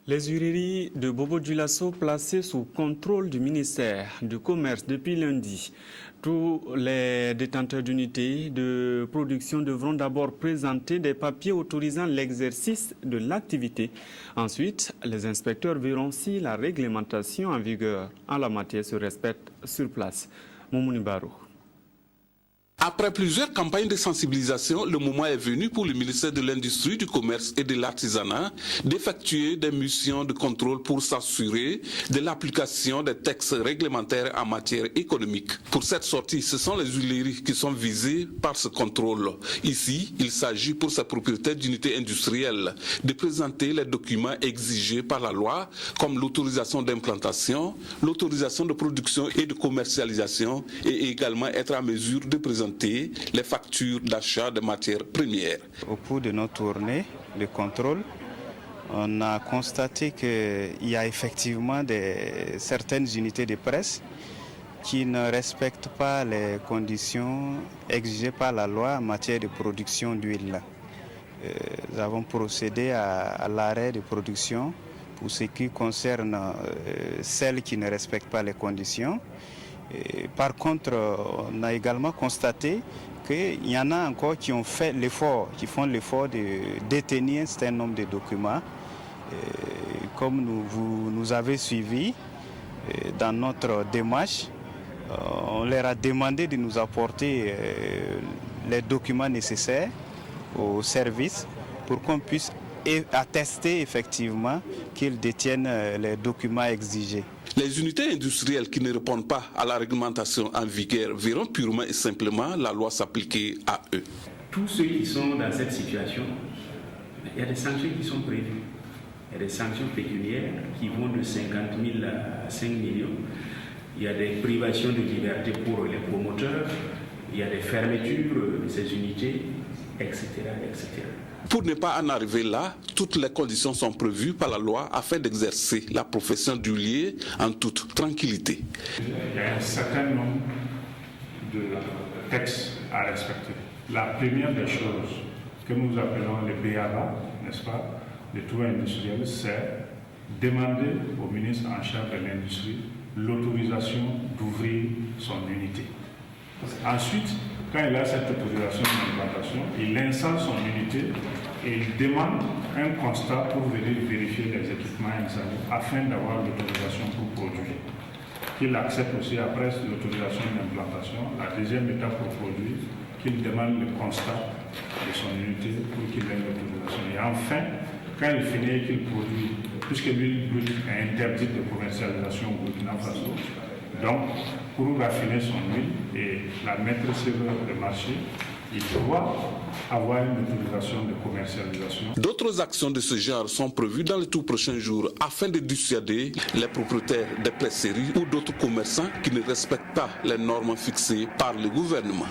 Les huileries de Bobo Dioulasso placées sous contrôle du ministère du Commerce depuis lundi. Tous les détenteurs d'unités de production devront d'abord présenter des papiers autorisant l'exercice de l'activité. Ensuite, les inspecteurs verront si la réglementation en vigueur en la matière se respecte sur place. Moumouni Barou. Après plusieurs campagnes de sensibilisation, le moment est venu pour le ministère de l'Industrie, du Commerce et de l'Artisanat d'effectuer des missions de contrôle pour s'assurer de l'application des textes réglementaires en matière économique. Pour cette sortie, ce sont les huileries qui sont visées par ce contrôle. Ici, il s'agit pour ces propriétaires d'unités industrielles de présenter les documents exigés par la loi, comme l'autorisation d'implantation, l'autorisation de production et de commercialisation, et également être en mesure de présenter les factures d'achat de matières premières. Au cours de notre tournée de contrôle, on a constaté qu'il y a effectivement certaines unités de presse qui ne respectent pas les conditions exigées par la loi en matière de production d'huile. Nous avons procédé à l'arrêt de production pour ce qui concerne celles qui ne respectent pas les conditions. Par contre, on a également constaté qu'il y en a encore qui ont fait l'effort, qui font l'effort de détenir un certain nombre de documents. Comme vous nous avez suivis dans notre démarche, on leur a demandé de nous apporter les documents nécessaires au service pour qu'on puisse attester effectivement qu'ils détiennent les documents exigés. Les unités industrielles qui ne répondent pas à la réglementation en vigueur verront purement et simplement la loi s'appliquer à eux. Tous ceux qui sont dans cette situation, il y a des sanctions qui sont prévues. Il y a des sanctions pécuniaires qui vont de 50 000 à 5 millions. Il y a des privations de liberté pour les promoteurs. Il y a des fermetures de ces unités, etc., etc. Pour ne pas en arriver là, toutes les conditions sont prévues par la loi afin d'exercer la profession d'huilier en toute tranquillité. Il y a un certain nombre de textes à respecter. La première des choses que nous appelons les BABA, n'est-ce pas, les tours industriels, c'est demander au ministre en charge de l'industrie l'autorisation d'ouvrir son unité. Ensuite, quand il a cette autorisation d'implantation, il installe son unité et il demande un constat pour venir vérifier les équipements installés afin d'avoir l'autorisation pour produire. Qu'il accepte aussi après l'autorisation d'implantation, la deuxième étape pour produire, qu'il demande le constat de son unité pour qu'il ait l'autorisation. Et enfin, quand il finit et qu'il produit, puisque l'huile brute est interdite de commercialisation au Burkina Faso, donc, pour raffiner son huile et la mettre sur le marché, il doit avoir une autorisation de commercialisation. D'autres actions de ce genre sont prévues dans les tout prochains jours afin de dissuader les propriétaires des presseries ou d'autres commerçants qui ne respectent pas les normes fixées par le gouvernement.